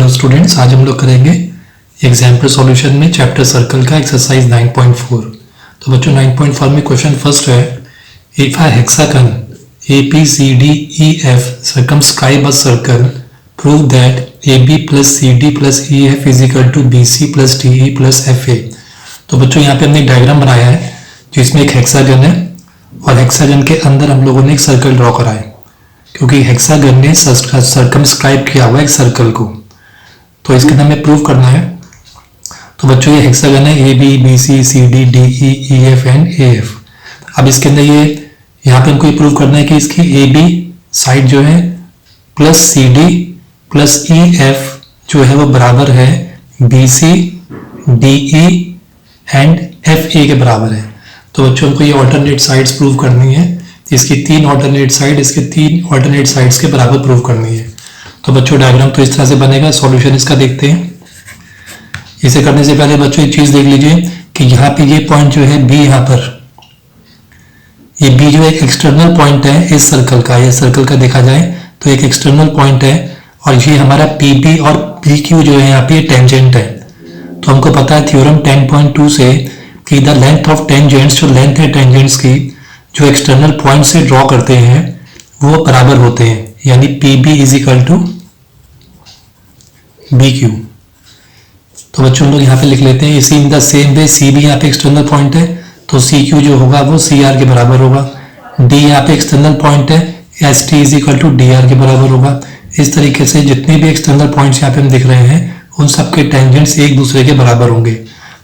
Hello students, आज हम लोग करेंगे एग्जाम्पल सॉल्यूशन में चैप्टर सर्कल का एक्सरसाइज 9.4। तो बच्चों 9.4 में क्वेश्चन फर्स्ट है, if a hexagon ABCDEF circumscribe a circle, prove that AB plus CD plus EF is equal to BC plus DE plus FA। तो बच्चों यहाँ पे हमने एक डायग्राम बनाया है जिसमें एक हेक्सागन है और हेक्सागन के अंदर हम लोगों ने एक सर्कल ड्रॉ करा है, क्योंकि हेक्सागन ने सर्कमस्क्राइब किया हुआ एक सर्कल को, तो इसके अंदर हमें प्रूव करना है। तो बच्चों ये हेक्सागन है ABCD DE EF and AF। अब इसके अंदर यहाँ पे हमको ये प्रूव करना है कि इसकी AB साइड जो है प्लस CD प्लस EF जो है वो बराबर है BC DE एंड FA के बराबर है। तो बच्चों हमको ये ऑल्टरनेट साइड्स प्रूव करनी है, इसकी तीन ऑल्टरनेट साइड इसके तीन ऑल्टरनेट साइड्स के बराबर प्रूव करनी है। तो बच्चों डायग्राम तो इस तरह से बनेगा। सॉल्यूशन इसका देखते हैं। इसे करने से पहले बच्चों एक चीज देख लीजिए कि यहाँ पे ये पॉइंट जो है B, यहाँ पर ये B जो एक एक्सटर्नल पॉइंट है इस सर्कल का, ये सर्कल का देखा जाए तो एक एक्सटर्नल पॉइंट है, और ये हमारा PB और PQ जो है यहाँ पे टेंजेंट है। तो हमको पता है थ्योरम 10.2 से कि द लेंथ ऑफ टेंजेंट्स, जो लेंथ है टेंजेंट्स की जो एक्सटर्नल पॉइंट से ड्रॉ करते हैं वो बराबर होते हैं, यानी PB is equal to BQ। तो बच्चों हम लोग यहाँ पे लिख लेते हैं इसी in the same way CB यहाँ पे एक्सटर्नल पॉइंट है तो CQ जो होगा वो CR के बराबर होगा। D यहाँ पे एक्सटर्नल पॉइंट है, ST is equal to DR के बराबर होगा। इस तरीके से जितने भी एक्सटर्नल पॉइंट्स यहाँ पे हम दिख रहे हैं उन सबके टेंजेंट्स एक दूसरे के बराबर होंगे।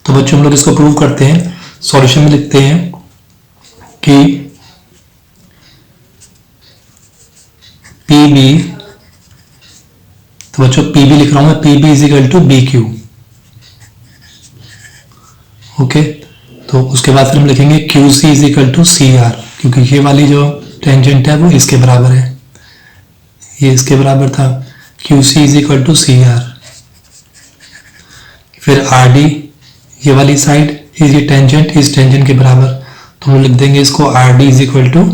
तो बच्चों हम लोग इसको प्रूव करते हैं। सॉल्यूशन में लिखते हैं कि PB, तो बच्चों PB लिख रहा हूं मैं, PB is equal to BQ। Okay, तो उसके बाद फिर हम लिखेंगे QC is equal to CR, क्योंकि ये वाली जो टेंजेंट है वो इसके बराबर है, ये इसके बराबर था। QC is equal to CR। फिर RD, ये वाली साइड ये टेंजेंट इस टेंजेंट के बराबर, तो हम लिख देंगे इसको RD is equal to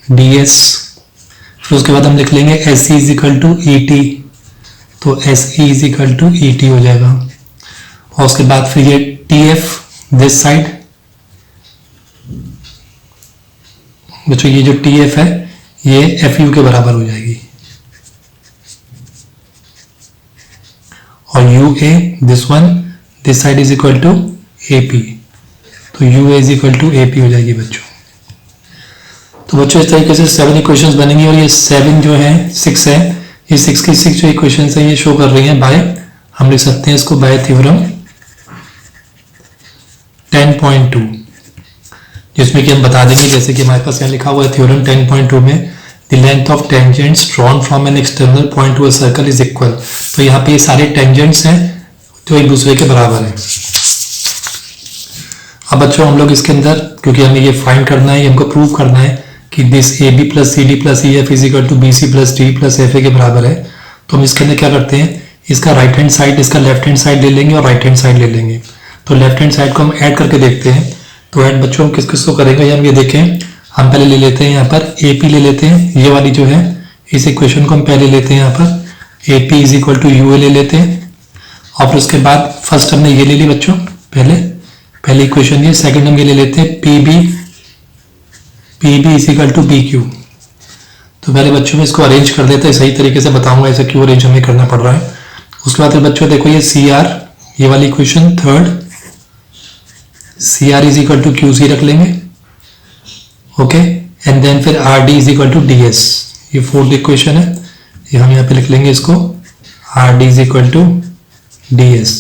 DS। फिर उसके बाद हम लिख लेंगे SE is equal to ET, तो SE is equal to ET हो जाएगा। और उसके बाद फिर ये TF दिस साइड, बच्चों ये जो TF है ये FU के बराबर हो जाएगी, और UA this one this side is equal to AP, तो UA is equal to AP हो जाएगी बच्चों। तो बच्चों इस तरीके से 7 इक्वेशंस बनेंगी, और ये 7 जो है 6 है, ये 6 की 6 जो इक्वेशंस है ये शो कर रही हैं बाय, हम लिख सकते हैं इसको बाय थ्योरम 10.2, जिसमें कि हम बता देंगे जैसे कि हमारे पास यहाँ लिखा हुआ है थ्योरम 10.2 में the length of tangents drawn from an external point to a circle is equal. तो यहाँ पे ये सारे टेंजेंट्स हैं जो एक दूसरे के बराबर हैं। अब बच्चों हम लोग इसके अंदर, क्योंकि हमें ये फाइंड करना है, ये हमको प्रूव करना है कि this AB plus CD plus EF is equal to BC plus D plus FA के बराबर है, तो हम इसके अंदर क्या करते हैं, इसका राइट हैंड साइड इसका लेफ्ट हैंड साइड ले लेंगे और राइट हैंड साइड ले लेंगे। तो लेफ्ट हैंड साइड को हम ऐड करके देखते हैं। तो ऐड बच्चों हम किस किस को करेंगे, हम ये देखें, हम पहले ले लेते हैं यहाँ पर AP ले लेते हैं, ये वाली जो है इस इक्वेशन को हम पहले लेते हैं, यहाँ पर AP is equal to UA ले लेते हैं। और फिर उसके बाद फर्स्ट हमने ये ले ली बच्चों, पहले इक्वेशन ये, सेकंड हम ये ले लेते हैं PB is equal to BQ। तो पहले बच्चों में इसको अरेंज कर देते हैं, सही तरीके से बताऊंगा ऐसे क्यों अरेंज हमें करना पड़ रहा है। उसके बाद फिर बच्चों देखो ये CR, ये वाली equation third, CR is equal to QC रख लेंगे, ओके, एंड देन फिर RD is equal to DS, ये फोर्थ इक्वेशन है, ये हम यहाँ पे लिख लेंगे इसको RD is equal to DS।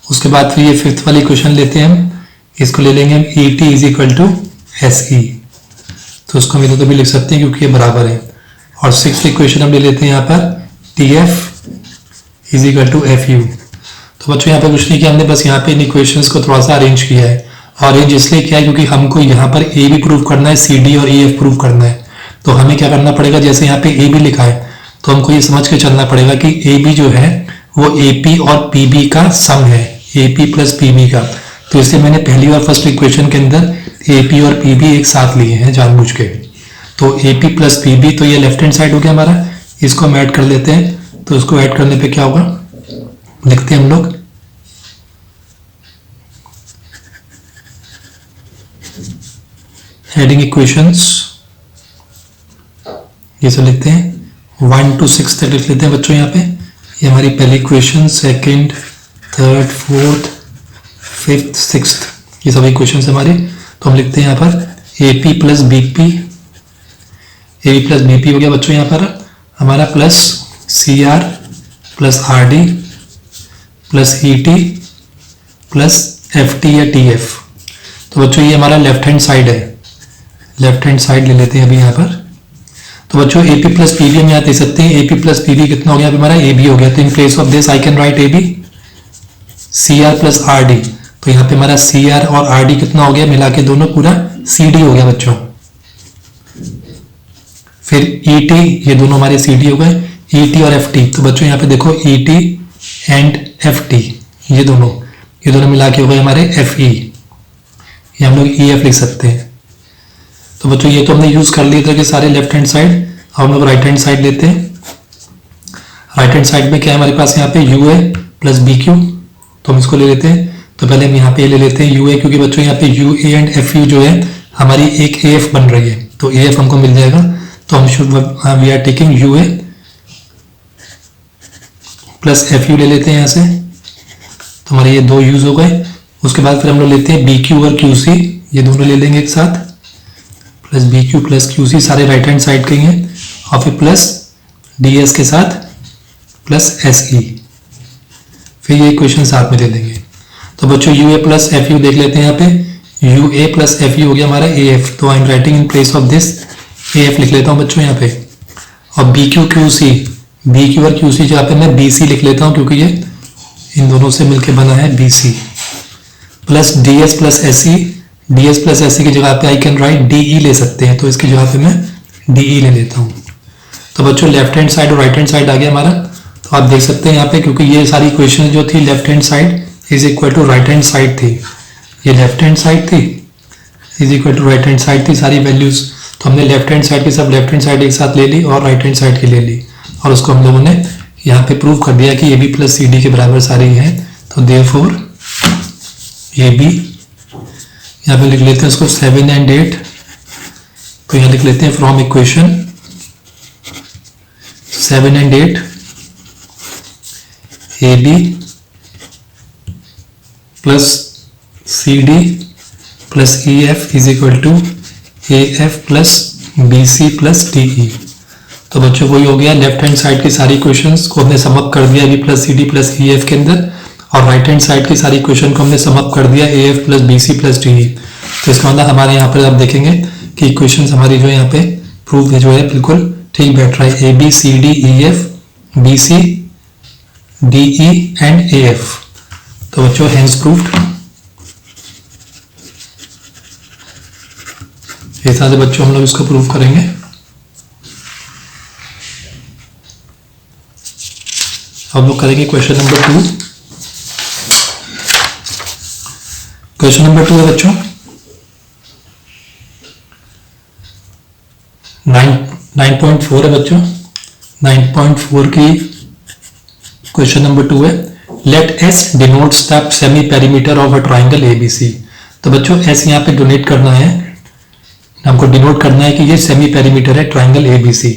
उसके बाद फिर ये फिफ्थ वाली इक्वेशन लेते हैं हम, इसको ले लेंगे हम ET is equal to SE, तो उसको हम इधर तो भी लिख सकते हैं क्योंकि ये बराबर है। और सिक्स्थ इक्वेशन हम ले लेते हैं यहाँ पर TF is equal to FU। तो बच्चों यहाँ पे कुछ नहीं किया हमने, बस यहाँ पे इन इक्वेशंस को थोड़ा सा अरेंज किया है। अरेंज इसलिए किया है क्योंकि हमको यहाँ पर A भी प्रूव करना है, CD और EF प्रूव करना है। तो हमें क्या करना पड़ेगा, जैसे यहाँ पे A भी लिखा है तो हमको ये समझ के चलना पड़ेगा कि AB जो है वो AP और PB का सम है, AP प्लस PB का। तो इसलिए मैंने पहली और फर्स्ट इक्वेशन के अंदर AP और PB एक साथ लिए हैं जानबूझ के। तो AP प्लस PB, तो ये लेफ्ट हैंड साइड हो गया हमारा, इसको हम ऐड कर लेते हैं। तो इसको ऐड करने पे क्या होगा, लिखते हैं हम लोग हेडिंग इक्वेशंस, ये सब लिखते हैं 1 to 6 तक लिख लेते हैं बच्चों। यहाँ पे ये हमारी पहली equation, second, third, fourth, fifth, sixth, ये सभी इक्वेशंस हमारी। तो हम लिखते हैं यहाँ पर A P plus B P, A plus B P हो गया बच्चों यहाँ पर हमारा, plus C R plus R D plus E T plus F T या टी एफ। तो बच्चों ये हमारा लेफ्ट हैंड साइड है, लेफ्ट हैंड साइड ले लेते हैं अभी यहाँ पर। तो बच्चों A P plus P B हम यहाँ दे सकते हैं, A P plus P B कितना हो गया अभी हमारा, ए बी हो गया। तो in place of this I can write A B C R plus R D. तो यहाँ पे हमारा सी आर और आर डी कितना हो गया, मिला के दोनों पूरा सी डी हो गया बच्चों। फिर ई टी, ये दोनों हमारे सी डी हो गए, ई टी और एफ टी। तो बच्चों यहाँ पे देखो E T and F T, ये दोनों मिला के हो गए हमारे एफ ई, ये हम लोग ई एफ लिख सकते हैं। तो बच्चों ये तो हमने यूज कर लिए थे कि सारे लेफ्ट हैंड साइड। अब हम लोग राइट हैंड साइड लेते हैं। राइट हैंड साइड में क्या है हमारे पास यहाँ पे U A plus B Q, तो हम इसको ले लेते हैं। तो पहले हम यहाँ पे ले लेते हैं यू ए, क्योंकि बच्चों यहाँ पे U A and F you जो है हमारी एक ए एफ बन रही है, तो ए एफ हमको मिल जाएगा। तो हम should we are taking U A plus F U ले लेते हैं यहाँ से। तो हमारे ये दो यूज हो गए। उसके बाद फिर हम लोग लेते हैं बी क्यू और क्यू सी, ये दोनों ले लेंगे एक साथ, plus B Q plus Q C सारे राइट हैंड साइड के हैं। और फिर प्लस डी एस के साथ प्लस एस ई, फिर ये इक्वेशन साथ में ले लेंगे। तो बच्चों U A plus F U देख लेते हैं यहाँ पे, U A plus F U हो गया हमारा ए एफ। तो I am writing in place of this A F लिख लेता हूँ बच्चों यहाँ पे। और B Q Q C, B Q और क्यू सी जहाँ पे मैं बी सी लिख लेता हूँ, क्योंकि ये इन दोनों से मिलकर बना है B C. Plus D S plus S C, D S plus S C की जगह पे I can write D E ले सकते हैं, तो इसकी जगह पे मैं डी ई ले लेता हूँ। तो बच्चों लेफ्ट हैंड साइड और राइट हैंड साइड आ गया हमारा। तो आप देख सकते हैं यहाँ पे, क्योंकि ये सारी इक्वेशन जो थी left hand side is equal to right hand side थी, ये लेफ्ट हैंड साइड थी is equal to right hand side थी सारी वैल्यूज। तो हमने लेफ्ट हैंड साइड की सब लेफ्ट हैंड साइड एक साथ ले ली और राइट हैंड साइड की ले ली, और उसको हम लोगों ने यहाँ पे प्रूव कर दिया कि A B plus C D के बराबर सारी है। तो देयरफॉर ए बी, यहाँ पे लिख लेते हैं उसको 7 and 8। तो यहाँ लिख लेते हैं from equation 7 and 8 A B plus C D plus E F is equal to A F plus B C plus D E. तो बच्चों वही हो गया, लेफ्ट हैंड साइड की सारी इक्वेशंस को हमने सम अप कर दिया B plus C D plus E F के अंदर, और राइट हैंड साइड की सारी इक्वेशन को हमने सम अप कर दिया A F plus B C plus D E. तो इसका मतलब हमारे यहाँ पर आप देखेंगे कि इक्वेशंस हमारी जो है यहाँ पे प्रूफ जो है बिल्कुल ठीक बैठ रहा है, A B C D E F B C D E and A F. तो बच्चों हैंस प्रूफ्ड। इस तरह से बच्चों हम लोग इसको प्रूव करेंगे। हम लोग करेंगे क्वेश्चन नंबर 2। क्वेश्चन नंबर 2 है बच्चों 9.4 है बच्चों, 9.4 की क्वेश्चन नंबर 2 है। Let S denotes the semi perimeter of a triangle ABC. तो बच्चों एस यहाँ पे डोनेट करना है, हमको डिनोट करना है कि ये सेमी पेरीमीटर है ट्राइंगल एबीसी।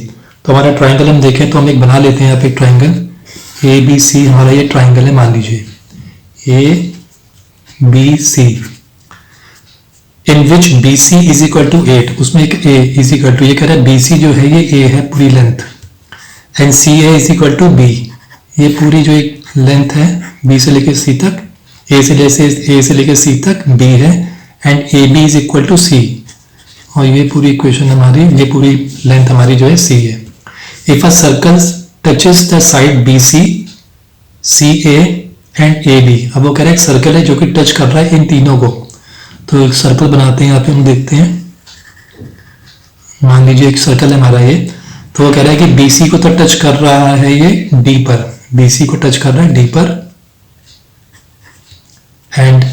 तो हमारा ट्राइंगल हम देखें तो हम एक बना लेते हैं यहाँ पे ट्राइंगल ए बी सी, हमारा ये ट्राइंगल है, मान लीजिए A B C, in which B C is equal to 8। उसमें एक ए इज इक्वल टू, ये कह रहा है बी सी जो है ये ए है पूरी length, and C A is equal to B, ये पूरी जो एक लेंथ है बी से लेके सी तक, ए से लेके सी तक बी है, and A B is equal to C, और ये पूरी इक्वेशन हमारी, ये पूरी लेंथ हमारी जो है सी है। If a circle touches the side B C, C A and A B. अब वो कह रहा है एक सर्कल है जो कि टच कर रहा है इन तीनों को। तो एक सर्कल बनाते हैं यहाँ पे, हम देखते हैं, मान लीजिए एक सर्कल है हमारा ये। तो वो कह रहा है कि BC को तो टच कर रहा है ये D पर, BC को टच कर रहा है D पर, एंड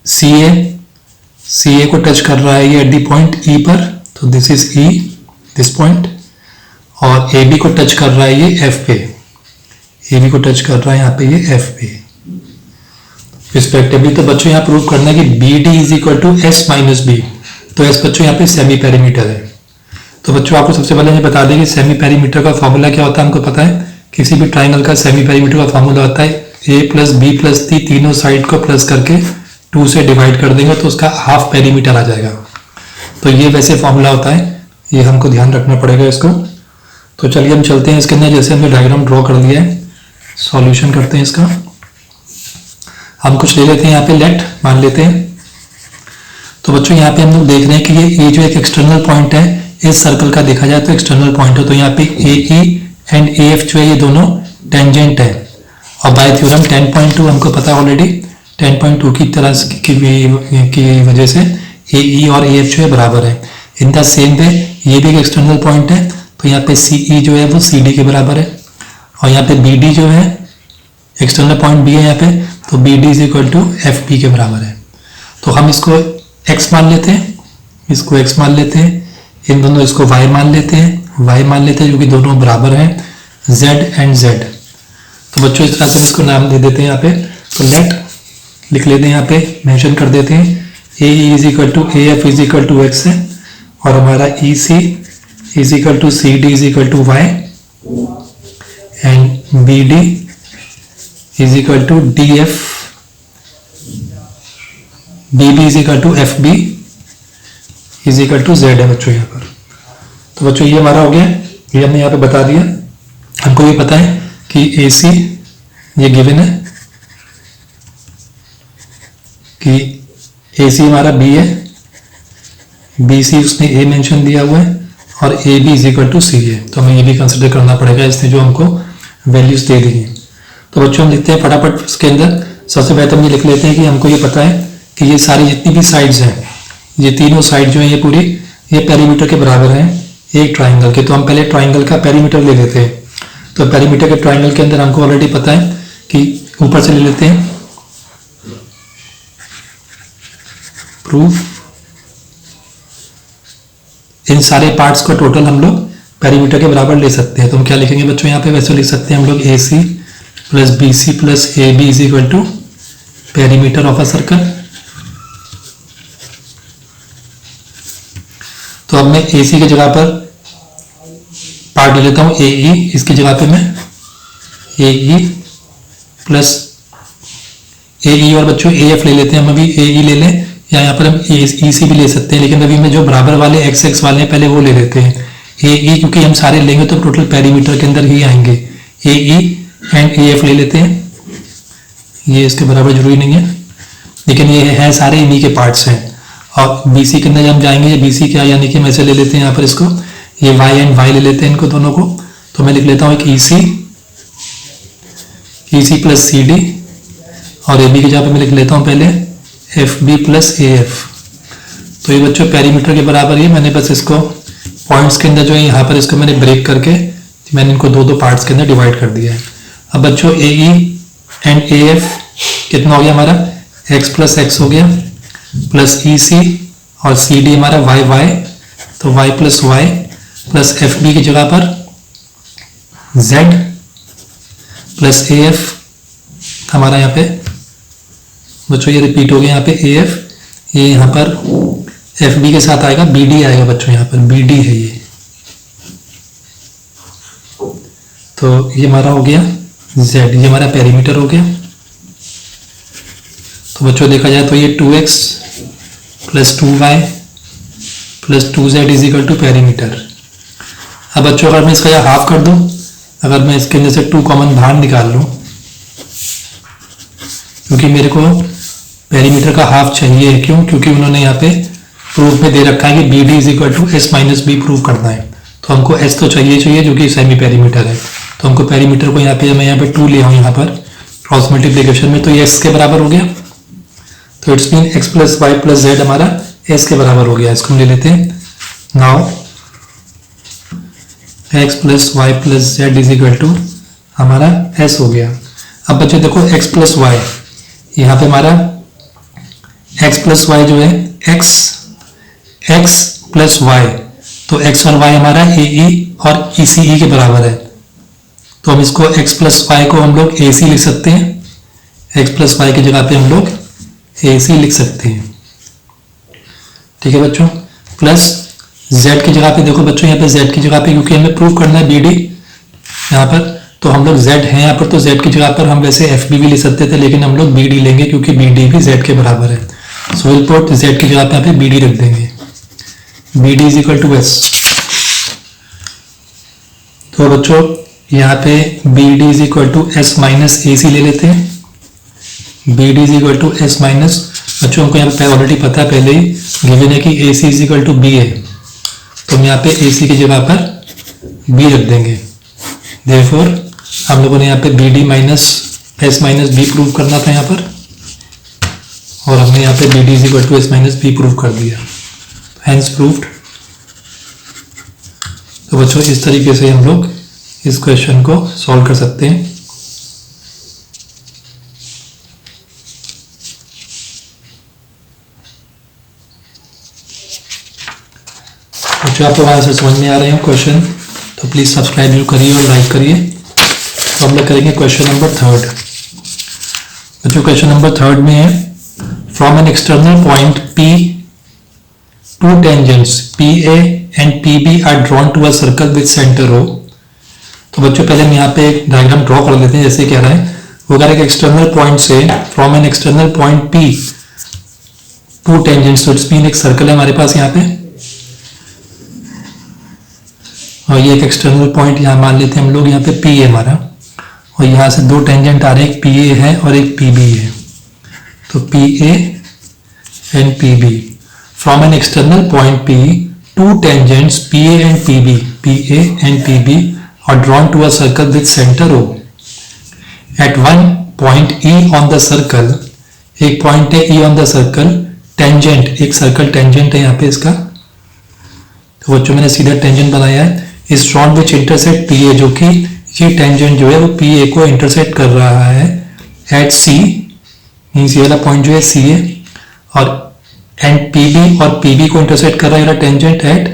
CA को टच कर रहा है ये एट द पॉइंट E पर, तो this is E, this point, और AB को टच कर रहा है ये F पे, AB को टच कर रहा है यहाँ पे ये F पे। रिस्पेक्टिवली। तो बच्चों यहाँ प्रूव करना है कि B D is equal to S minus B. तो एस बच्चों यहाँ पे सेमी पेरीमीटर है। तो बच्चों आपको सबसे पहले मैं बता दें कि सेमी पेरीमीटर का फॉर्मूला क्या होता है, हमको पता है किसी भी ट्राइंगल का सेमी पेरीमीटर का फॉर्मूला होता है ए प्लस बी प्लस सी, तीनों साइड को प्लस करके 2 से डिवाइड कर देंगे तो उसका हाफ पेरीमीटर आ जाएगा। तो ये वैसे फॉर्मूला होता है, ये हमको ध्यान रखना पड़ेगा इसको। तो चलिए हम चलते हैं इसके अंदर। जैसे हमने डायग्राम ड्रॉ कर लिया है, सॉल्यूशन करते हैं इसका। हम कुछ ले लेते हैं यहाँ पे, लेट मान लेते हैं। तो बच्चों यहाँ पे हम लोग देख रहे हैं कि ये जो एक एक्सटर्नल पॉइंट है इस सर्कल का देखा जाए तो एक्सटर्नल पॉइंट है। तो यहाँ पे ए ई एंड ए एफ जो है ये दोनों टेंजेंट है। और बाय थ्योरम 10.2 हमको पता है ऑलरेडी, 10.2 की तरह की वजह से ए ई और ए एफ जो है बराबर है। इन द सेम वे ये भी एक एक्सटर्नल पॉइंट है, तो यहाँ पे सी ई जो है वो सी डी के बराबर है। और यहाँ पे बी डी जो है एक्सटर्नल पॉइंट बी है यहाँ पे, तो B D is equal to F B के बराबर है। तो हम इसको x मान लेते हैं, इसको x मान लेते हैं, इन दोनों इसको y मान लेते हैं, y मान लेते हैं, जो कि दोनों बराबर हैं z एंड z। तो बच्चों इस तरह से हम इसको नाम दे देते हैं यहाँ पे। तो लेट लिख लेते हैं यहाँ पे, मेंशन कर देते हैं A is equal to A F is equal to X है, और हमारा E C is equal to C D is equal to Y, and B D is equal to D F, B B is equal to F B is equal to Z है बच्चों यहाँ पर। तो बच्चों ये हमारा हो गया, ये हमने यहाँ पे बता दिया। हमको ये पता है कि ए सी ये गिवन है कि ए सी हमारा बी है, बी सी उसने ए मेंशन दिया हुआ है, और A B is equal to C है। तो हमें ये भी कंसिडर करना पड़ेगा, इसने जो हमको वैल्यूज दे दी है। तो बच्चों हम लिखते हैं फटाफट इसके अंदर। सबसे पहले हम ये लिख लेते हैं कि हमको ये पता है कि ये सारी जितनी भी साइड्स हैं, ये तीनों साइड जो है ये पूरी ये पेरीमीटर के बराबर हैं एक ट्राइंगल के। तो हम पहले ट्राइंगल का पेरीमीटर ले लेते हैं। तो पेरीमीटर के ट्राइंगल के अंदर हमको ऑलरेडी पता है कि ऊपर से ले लेते हैं प्रूफ, इन सारे पार्ट्स को टोटल हम लोग पेरीमीटर के बराबर ले सकते हैं। तो हम क्या लिखेंगे बच्चों यहाँ पे, वैसे लिख सकते हैं हम लोग A C plus B C plus A B is equal to perimeter of a circle. तो अब मैं ए सी की जगह पर पार्ट ले लेता हूं ए ई, इसकी जगह पे मैं ए ई प्लस ए ई, और बच्चों ए एफ ले लेते हैं हम, अभी ए ई ले लें, या यहाँ पर हम ई सी भी ले सकते हैं, लेकिन अभी मैं जो बराबर वाले एक्स एक्स वाले हैं पहले वो ले लेते हैं ए ई, क्योंकि हम सारे लेंगे तो टोटल पेरीमीटर के अंदर ही आएंगे। ए ई एंड ए एफ ले लेते हैं, ये इसके बराबर जरूरी नहीं है, लेकिन ये है सारे इन्हीं के पार्ट्स हैं। और बी सी के अंदर हम जाएंगे, ये बी सी क्या, यानी कि हम ऐसे ले लेते हैं यहाँ पर इसको, ये वाई एंड वाई ले लेते हैं इनको दोनों को। तो मैं लिख लेता हूँ एक ई सी प्लस सी डी, और ए बी की जगह पे मैं लिख लेता हूँ पहले F B plus A F. तो ये बच्चों पेरीमीटर के बराबर ही, मैंने बस इसको पॉइंट्स के अंदर जो है यहाँ पर इसको मैंने ब्रेक करके मैंने इनको दो दो पार्ट्स के अंदर डिवाइड कर दिया है। अब बच्चों ए ई एंड ए एफ कितना हो गया हमारा, एक्स प्लस एक्स हो गया, प्लस ई सी और सी डी हमारा वाई वाई, तो Y plus Y plus F B की जगह पर जेड प्लस ए एफ हमारा यहाँ पे बच्चों ये रिपीट हो गया, यहाँ पे ए एफ, ये यहाँ पर एफ बी के साथ आएगा बी डी आएगा बच्चों, यहाँ पर बी डी है ये। तो ये हमारा हो गया z, ये हमारा पेरीमीटर हो गया। तो बच्चों देखा जाए तो ये 2x plus 2y plus 2z is equal to perimeter. अब बच्चों अगर मैं इसका या हाफ कर दूं, अगर मैं इसके अंदर से 2 कॉमन बाहर निकाल लूं, क्योंकि मेरे को पेरीमीटर का हाफ चाहिए, क्यों, क्योंकि उन्होंने यहाँ पे प्रूफ में दे रखा है कि B D is equal to S minus B prove करना है। तो हमको एस तो चाहिए जो कि सेमी पेरीमीटर है। तो हमको पेरीमीटर को यहाँ पे मैं यहाँ पे 2 ले आऊँ यहाँ पर क्रॉस मल्टीप्लिकेशन में, तो ये एक्स के बराबर हो गया। तो it's mean X plus Y plus Z हमारा एस के बराबर हो गया। इसको हम ले लेते हैं now X plus Y plus Z is equal to हमारा एस हो गया। अब बच्चे देखो एक्स प्लस वाई, यहाँ पे हमारा एक्स प्लस वाई जो है एक्स प्लस वाई, तो एक्स और वाई हमारा ए ई और ई सी ई के बराबर है। तो हम इसको एक्स प्लस वाई को हम लोग ए सी लिख सकते हैं, एक्स प्लस वाई की जगह पे हम लोग ए सी लिख सकते हैं। ठीक है बच्चों, प्लस z की जगह पे देखो बच्चों, यहाँ पे z की जगह पे क्योंकि हमें प्रूव करना है BD यहाँ पर, तो हम लोग z है यहाँ पर, तो z की जगह पर हम वैसे FB भी ले सकते थे, लेकिन हम लोग BD लेंगे क्योंकि BD भी z के बराबर है। सो विल पुट z की जगह पे यहाँ पे BD रख देंगे, BD is equal to S। तो बच्चों यहाँ पे BD is equal to S minus AC ले लेते हैं, BD is equal to S minus, बच्चों हमको यहाँ पे ऑलरेडी पता है पहले ही गिवन है कि AC is equal to B है, तो हम यहाँ पे AC की जगह पर B रख देंगे। देयरफॉर हम लोगों ने यहाँ पे BD minus S minus B prove करना था यहाँ पर, और हमने यहाँ पे BD is equal to S minus B prove कर दिया, हैंस प्रूव्ड। तो बच्चों इस तरीके से हम लोग इस क्वेश्चन को सॉल्व कर सकते हैं। बच्चों आपको वहाँ से समझ में आ रहे हैं क्वेश्चन, तो प्लीज़ सब्सक्राइब जरूर करिए और लाइक करिए। तो हम लोग करेंगे क्वेश्चन नंबर 3। बच्चों क्वेश्चन नंबर 3 में है, from an external point P to tangents PA and PB are drawn to a circle with centre O। तो बच्चों पहले हम यहाँ पे एक डायग्राम ड्रॉ कर लेते हैं। जैसे कह रहा है, वो कह रहा है कि एक्सटर्नल पॉइंट से from an external point P to tangents, तो इट्स मीन एक सर्कल है हमारे पास यहाँ पे, और ये एक एक्सटर्नल पॉइंट यहाँ मान लेते हैं हम लोग, यहाँ पे P है हमारा, और यहाँ से दो टेंजेंट आ रहे हैं, एक PA है और एक PB है। तो PA and PB from an external point P to tangents PA and PA and PB are drawn to a circle with centre O। At one point E on the circle, एक पॉइंट है E on the circle, tangent, एक circle tangent है यहाँ पे इसका, तो बच्चों मैंने सीधा टेंजेंट बनाया है, is drawn which intersect PA, जो कि ये टेंजेंट जो है वो PA को इंटरसेक्ट कर रहा है एट C, मीन्स ये वाला पॉइंट जो है C है, और एंड PB और PB को इंटरसेक्ट कर रहा है टेंजेंट एट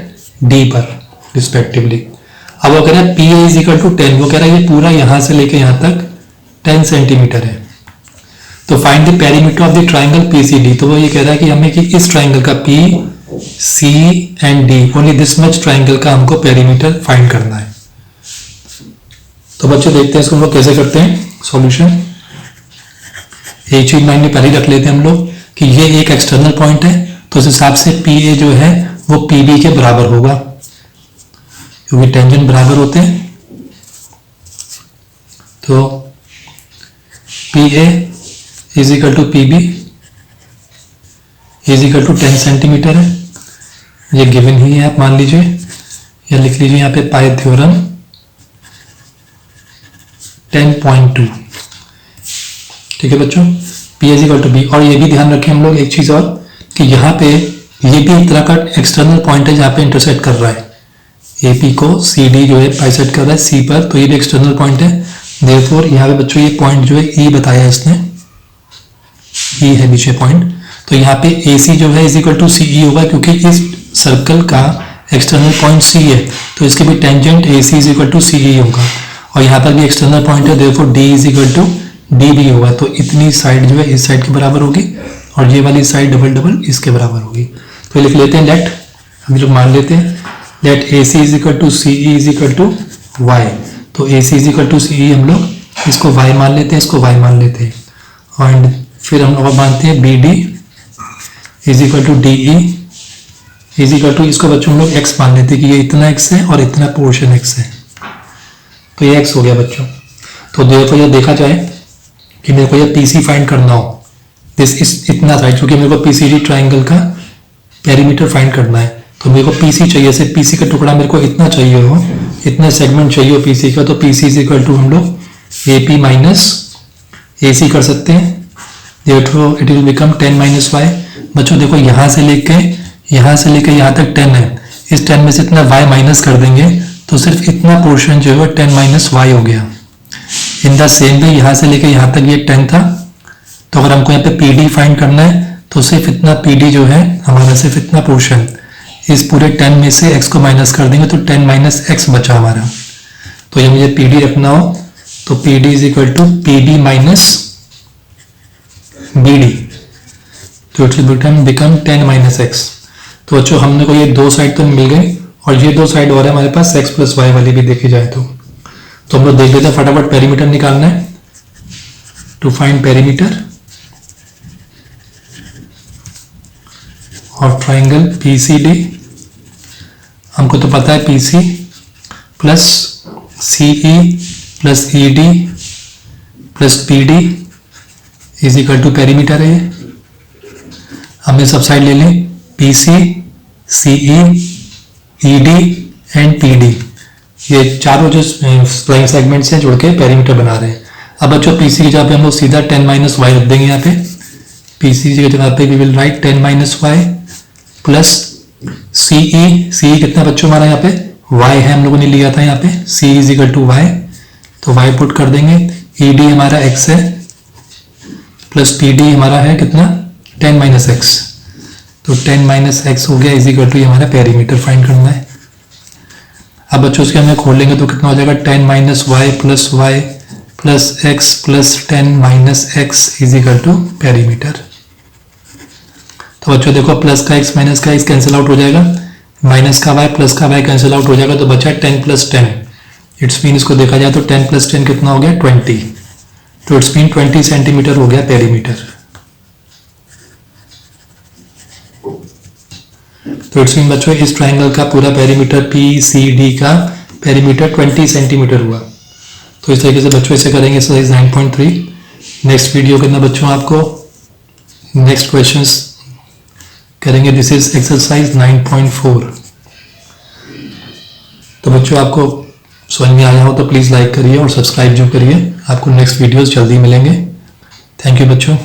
D पर रिस्पेक्टिवली। अब वो कह रहा है PA इज इक्वल टू 10, वो कह रहा है ये पूरा यहां से लेके यहां तक 10 सेंटीमीटर है। तो find the perimeter of the triangle PCD, तो वो ये कह रहा है कि हमें कि इस ट्राइंगल का P C and D, only this much triangle का हमको पेरीमीटर फाइंड करना है। तो बच्चों देखते हैं इसको हम लोग कैसे करते हैं सॉल्यूशन। एक चीज माइंड में पहले रख लेते हैं हम लोग कि ये एक एक्सटर्नल पॉइंट है, तो उस हिसाब से PA जो है वो PB के बराबर होगा, क्योंकि टेंजेंट बराबर होते हैं। तो PA is equal to PB is equal to 10 centimetre है, ये गिवन ही है, आप मान लीजिए या लिख लीजिए यहाँ पे पाई थ्योरम 10.2। ठीक है बच्चों, P is equal to B। और ये भी ध्यान रखें हम लोग एक चीज और, कि यहाँ पे ये भी एक तरह का एक्सटर्नल पॉइंट है जहाँ पे इंटरसेक्ट कर रहा है, AP को CD जो है बाइसेक्ट कर रहा है C पर, तो ये भी एक्सटर्नल पॉइंट है। देयरफॉर यहाँ पे बच्चों ये पॉइंट जो है E बताया है इसने, E है पीछे पॉइंट, तो यहाँ पे AC जो है इज इक्वल टू CE होगा, क्योंकि इस सर्कल का एक्सटर्नल पॉइंट C है, तो इसके भी tangent AC is equal to CE होगा, और यहाँ पर भी एक्सटर्नल पॉइंट है, therefore D is equal to DB होगा। तो इतनी साइड जो है इस साइड के बराबर होगी, और ये वाली साइड डबल डबल इसके बराबर होगी। तो लिख लेते हैं लेट, हम लोग मान लेते हैं let AC is equal to CE is equal to Y। तो AC is equal to CE हम लोग इसको Y मान लेते हैं, इसको Y मान लेते हैं, और फिर हम लोग मानते हैं BD is equal to DE is equal to, इसको बच्चों हम लोग x मान लेते हैं कि ये इतना x है और इतना पोर्शन x है, तो ये x हो गया बच्चों। तो देखो ये देखा जाए कि मेरे को ये PC फाइंड करना हो, दिस इस इतना साइड, क्योंकि मेरे को PCD ट्राइंगल का पेरीमीटर फाइंड करना है, तो मेरे को PC चाहिए, सिर्फ PC का टुकड़ा मेरे को इतना चाहिए हो, इतना सेगमेंट चाहिए हो PC का, तो PC इज इक्वल टू हम लोग AP माइनस AC कर सकते हैं, it will become 10 minus y। बच्चों देखो यहाँ से लेके यहाँ तक 10 है, इस 10 में से इतना y माइनस कर देंगे, तो सिर्फ इतना पोर्शन जो है 10 माइनस y हो गया। इन द सेम वे यहाँ से लेके यहाँ तक ये 10 था, तो अगर हमको यहाँ पे PD फाइंड करना है, तो सिर्फ इतना PD जो है हमारा, सिर्फ इतना पोर्शन, इस पूरे 10 में से x को माइनस कर देंगे, तो 10 माइनस x बचा हमारा। तो ये मुझे PD रखना हो, तो PD is equal to PB minus BD, तो it will become 10 minus X. तो बच्चों हमने को ये दो साइड तो मिल गई और ये दो साइड और है हमारे पास x प्लस वाई वाली भी देखी जाए तो हम लोग देख लेते हैं फटाफट पेरीमीटर निकालना है। टू फाइंड पेरीमीटर और ट्राइंगल PCD, हमको तो पता है PC plus CE plus ED plus PD is equal to perimeter है। हमने सब साइड ले लें PC, CE, ED and PD, ये चारों जो लाइन सेगमेंट्स हैं जुड़ के पेरीमीटर बना रहे हैं। अब बच्चों PC की जगह पे हम लोग सीधा 10 माइनस वाई रख देंगे यहाँ पे। PC की जगह पे we will write 10 minus Y plus CE कितना बच्चों हमारा यहाँ पे y है, हम लोगों ने लिया था यहाँ पे C is equal to y, तो y पुट कर देंगे। ED हमारा x है प्लस PD हमारा है कितना 10 माइनस एक्स, तो 10 माइनस एक्स हो गया इज इक्वल टू हमारा पेरीमीटर फाइंड करना है। अब बच्चों उसके हमें खोलेंगे तो कितना हो जाएगा 10 minus Y plus X plus 10 minus X is equal to perimeter. तो बच्चों देखो प्लस का x माइनस का x कैंसिल आउट हो जाएगा, माइनस का y प्लस का y कैंसिल आउट हो जाएगा, तो बचा 10 प्लस 10। इट्स मीन इसको देखा जाए तो 10 प्लस 10 कितना हो गया 20, तो इट्स मीन 20 सेंटीमीटर हो गया पेरीमीटर। तो इट्स मीन बच्चों इस ट्राइंगल का पूरा पेरीमीटर PCD का पेरीमीटर 20 सेंटीमीटर हुआ। तो इस तरीके से बच्चों इसे करेंगे एक्सरसाइज 9.3। नेक्स्ट वीडियो के अंदर बच्चों आपको नेक्स्ट क्वेश्चंस करेंगे। This is exercise 9.4। तो बच्चों आपको समझ में आया हो तो प्लीज़ लाइक करिए और सब्सक्राइब जो करिए। आपको नेक्स्ट वीडियोस जल्दी मिलेंगे। थैंक यू बच्चों।